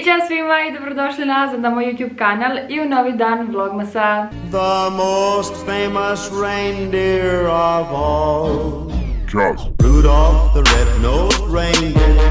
Ćao svima i dobrodošli nazad na moj YouTube kanal i u novi dan vlogmasa. The most famous reindeer of all, Charles. Rudolph the red-nosed reindeer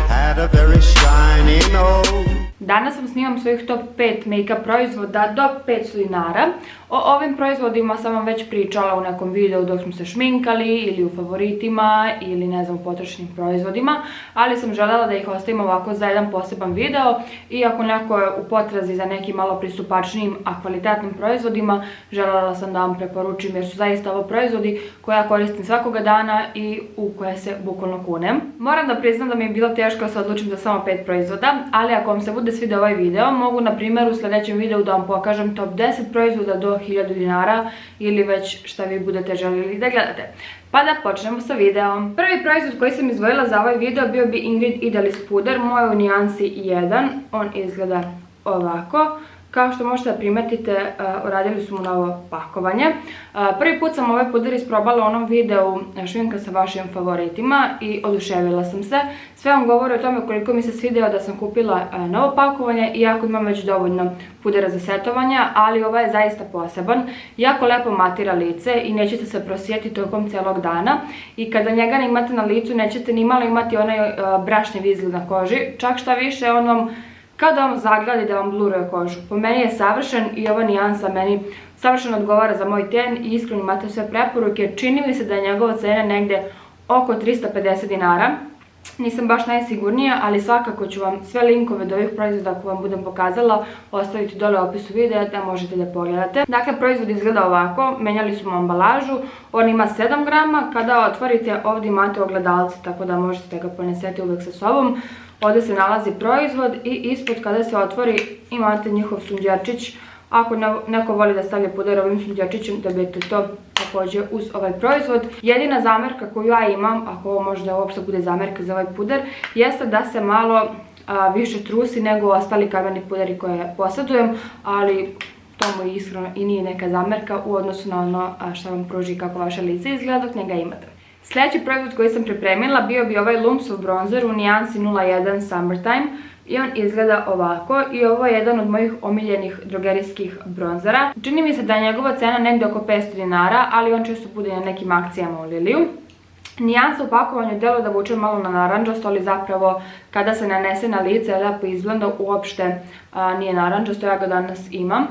had a very shiny nose. Danas vam snimam svojih top 5 make-up proizvoda do 500 dinara. O ovim proizvodima sam vam već pričala u nekom videu dok smo se šminkali ili u favoritima ili ne znam u potrošnim proizvodima, ali sam željela da ih ostavim ovako za jedan poseban video i ako neko je u potrazi za nekim malo pristupačnijim, a kvalitetnim proizvodima, željela sam da vam preporučim jer su zaista ovo proizvodi koje ja koristim svakoga dana i u koje se bukvalno kunem. Moram da priznam da mi je bilo teško da se odlučim za samo 5 proizvoda, ali ako vam se bude svidio ovaj video, mogu na primjer u sljedećem videu da vam pokažem top 10 proizvoda do 1000 dinara ili već šta vi budete željeli da gledate. Pa da počnemo sa videom. Prvi proizvod koji sam izdvojila za ovaj video bio bi Ingrid Idealist puder, moj u nijansi 1. On izgleda ovako. Kao što možete da primetite, uradili su mu novo pakovanje. Prvi put sam ovaj puder isprobala u onom videu šminka sa vašim favoritima i oduševila sam se. Sve vam govori o tome koliko mi se svidjelo da sam kupila novo pakovanje, iako imam već dovoljno pudera za setovanje, ali ovaj je zaista poseban. Jako lepo matira lice i nećete se prosijeti tokom celog dana. I kada njega ne imate na licu, nećete ni malo imati onaj brašnjev izgled na koži. Čak šta više, on vam kao da vam zagradi, da vam bluruje kožu. Po meni je savršen i ova nijansa meni savršeno odgovara za moj ten i iskreno imate sve preporuke. Čini mi se da je njegova cena negde oko 350 dinara. Nisam baš najsigurnija, ali svakako ću vam sve linkove do ovih proizvoda ako vam budem pokazala ostaviti dole u opisu videa da možete da pogledate. Dakle, proizvod izgleda ovako, menjali su mu ambalažu, on ima 7 grama, kada otvorite ovdje imate ogledalce tako da možete ga ponesete uvek sa sobom. Ovdje se nalazi proizvod i ispod kada se otvori imate njihov sunđerčić. Ako neko voli da stavlja puder ovim sunđerčićem, dobijete to također uz ovaj proizvod. Jedina zamerka koju ja imam, ako ovo možda uopšte bude zamerka za ovaj puder, jeste da se malo više trusi nego ostali kameni puderi koje posjedujem, ali to mu iskreno i nije neka zamerka u odnosu na ono što vam pruži kako vaše lice izgleda dok njega imate. Sljedeći proizvod koji sam pripremila bio bi ovaj Lumsov bronzer u nijansi 01 Summertime i on izgleda ovako i ovo je jedan od mojih omiljenih drogerijskih bronzera. Čini mi se da je njegova cena negdje oko 500 dinara, ali on često bude na nekim akcijama u Liliju. Nijansa u pakovanju delo da vuče malo na naranđasto, ali zapravo kada se nanese na lice lepo izblenda, uopšte nije naranđasto, ja ga danas imam.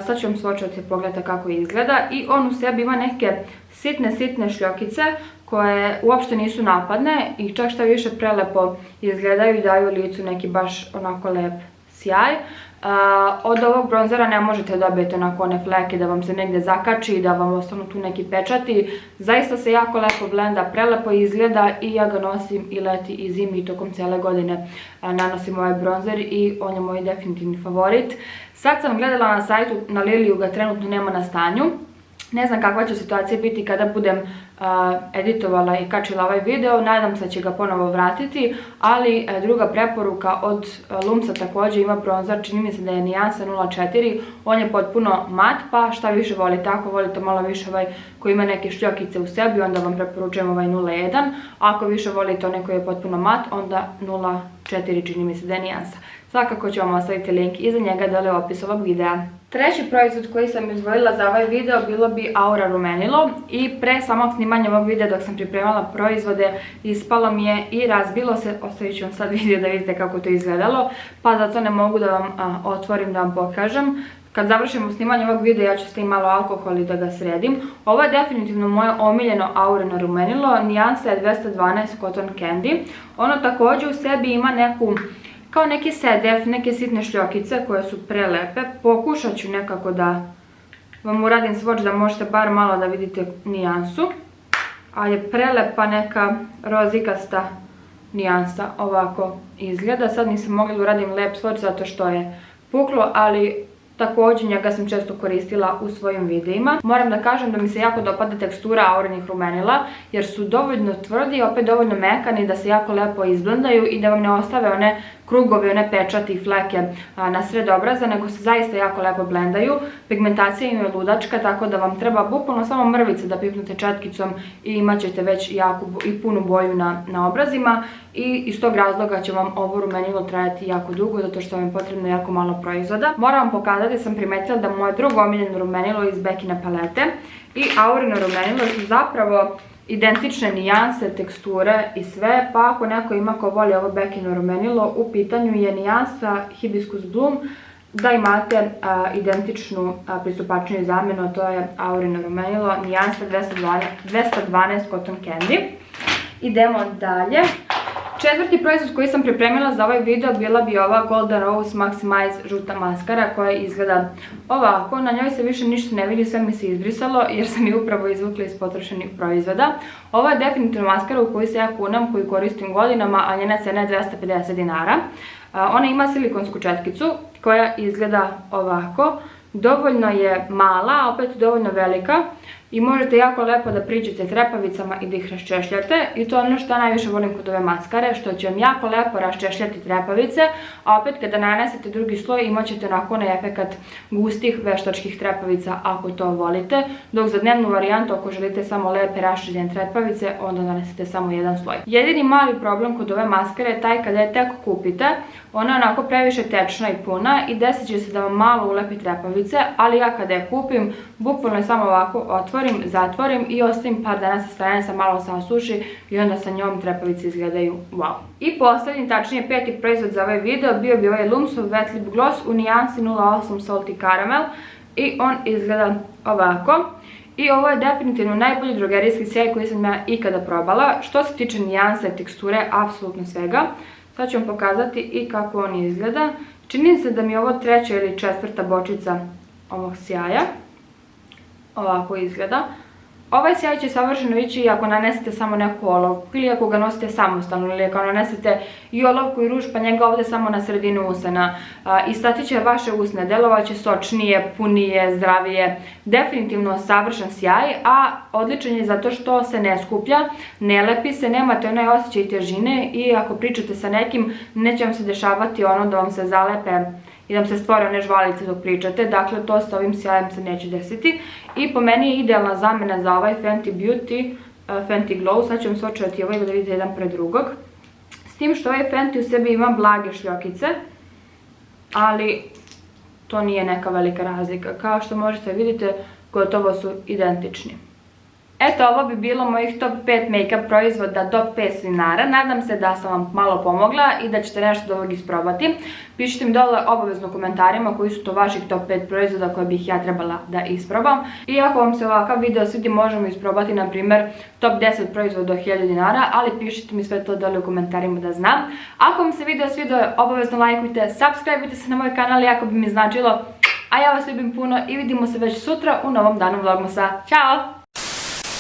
Sad ću vam svočati pogledati kako izgleda i on u sebi ima neke sitne šljokice koje uopšte nisu napadne i čak šta više prelepo izgledaju i daju licu neki baš onako lep sjaj. Od ovog bronzera ne možete dobiti onako one fleke da vam se negdje zakači i da vam ostanu tu neki pečati. Zaista se jako lepo blenda, prelepo izgleda i ja ga nosim i leti i zimi i tokom cijele godine nanosim ovaj bronzer i on je moj definitivni favorit. Sad sam gledala na sajtu, na Liliju ga trenutno nema na stanju. Ne znam kakva će situacija biti kada budem editovala i kačila ovaj video, nadam se da će ga ponovo vratiti, ali druga preporuka od Lumsa također ima bronzer, čini mi se da je nijansa 04, on je potpuno mat, pa šta više volite, ako volite malo više ovaj koji ima neke šljokice u sebi, onda vam preporučujem ovaj 01, ako više volite onaj koji je potpuno mat, onda 04 čini mi se da je nijansa. Svakako ću vam ostaviti link iza njega dole u opisu ovog videa. Treći proizvod koji sam izdvojila za ovaj video bilo bi Aura rumenilo i pre samog snimanja ovog videa dok sam pripremala proizvode ispalo mi je i razbilo se, ostavit ću vam sad video da vidite kako to izgledalo, pa zato ne mogu da vam otvorim da vam pokažem. Kad završimo snimanje ovog videa ja ću staviti malo alkohol i da ga sredim. Ovo je definitivno moje omiljeno Aurino rumenilo, nijansa je 212 Cotton Candy. Ono također u sebi ima neku kao neki sedef, neke sitne šljokice koje su prelepe. Pokušat ću nekako da vam uradim swatch da možete bar malo da vidite nijansu. Ali je prelepa neka rozikasta nijansa, ovako izgleda. Sad nisam mogla da uradim lep swatch zato što je puklo, ali također njega sam često koristila u svojim videima. Moram da kažem da mi se jako dopada tekstura aurinih rumenila jer su dovoljno tvrdi i opet dovoljno mekani da se jako lepo izblendaju i da vam ne ostave one krugove, one pečati i fleke na sred obraza, nego se zaista jako lepo blendaju. Pigmentacija im je ludačka, tako da vam treba bukvalno samo mrvice da pipnete četkicom i imat ćete već jaku i punu boju na obrazima. I iz tog razloga će vam ovo rumenilo trajati jako dugo, zato što vam je potrebno jako malo proizvoda. Moram vam pokazati, sam primetila da moje drugo omiljeno rumenilo iz Beckine palete i Aurino rumenilo su zapravo identične nijanse, teksture i sve, pa ako neko ima ko voli ovo Beckino rumenilo, u pitanju je nijansa Hibiscus Bloom, da imate identičnu pristupačniju zamenu, a to je Aurino rumenilo, nijansa 212 Cotton Candy. Idemo dalje. Četvrti proizvod koji sam pripremila za ovaj video bila bi ova Golden Rose Maximize žuta maskara koja izgleda ovako. Na njoj se više ništa ne vidi, sve mi se izbrisalo jer sam je upravo izvukla iz potrošenih proizvoda. Ovo je definitivno maskara u koju se ja kunam, koju koristim godinama, a njena cena je 250 dinara. Ona ima silikonsku četkicu koja izgleda ovako. Dovoljno je mala, a opet dovoljno velika i možete jako lepo da priđete trepavicama i da ih raščešljate i to je ono što ja najviše volim kod ove maskare, što će vam jako lepo raščešljati trepavice, a opet kada nanesete drugi sloj imat ćete onako onaj efekat gustih veštačkih trepavica ako to volite, dok za dnevnu varijantu ako želite samo lepe raščešljene trepavice onda nanesete samo jedan sloj. Jedini mali problem kod ove maskare je taj kada je tek kupite, ona je onako previše tečna i puna i desit će se da vam malo ulepi trepavice, ali ja kada je kupim bukvalno je samo ovako otvorim, zatvorim i ostavim par dana sa strane sa malo sasuši i onda sa njom trepavice izgledaju wow. I poslednji, tačnije peti proizvod za ovaj video bio bi ovaj Lumsov Wet Lip Gloss u nijansi 08 Salty Caramel i on izgleda ovako. I ovo je definitivno najbolji drogerijski sjaj koji sam ja ikada probala. Što se tiče nijanse, teksture, apsolutno svega. Sad ću vam pokazati i kako on izgleda. Čini se da mi je ovo treća ili četvrta bočica ovog sjaja. Ovako izgleda. Ovaj sjaj će savršeno ići ako nanesete samo neku olovku ili ako ga nosite samostalno ili ako nanesete i olovku i ruž pa njega ovde samo na sredinu usana. Istaći će vaše usne, delovaće sočnije, punije, zdravije. Definitivno savršen sjaj, a odličan je zato što se ne skuplja, ne lepi se, nemate onaj osjećaj težine i ako pričate sa nekim neće vam se dešavati ono da vam se zalepe i da vam se stvore one žvalice dok pričate, dakle to sa ovim sjajem se neće desiti. I po meni je idealna zamena za ovaj Fenty Beauty, Fenty Glow, sad ću vam sočevati ovaj da vidite jedan pred drugog. S tim što ovaj Fenty u sebi ima blage šljokice, ali to nije neka velika razlika. Kao što možete vidite, gotovo su identični. Eto, ovo bi bilo mojih top 5 make-up proizvoda do 5 dinara. Nadam se da sam vam malo pomogla i da ćete nešto od ovog isprobati. Pišite mi dole obavezno u komentarima koji su to vaših top 5 proizvoda koje bih ja trebala da isprobam. I ako vam se ovakav video svidi, možemo isprobati, na primjer, top 10 proizvoda do 1000 dinara, ali pišite mi sve to dole u komentarima da znam. Ako vam se video svidio, obavezno lajkujte, subscribeujte se na moj kanal, jako bi mi značilo. A ja vas ljubim puno i vidimo se već sutra u novom danu vlogmasa. Ćao!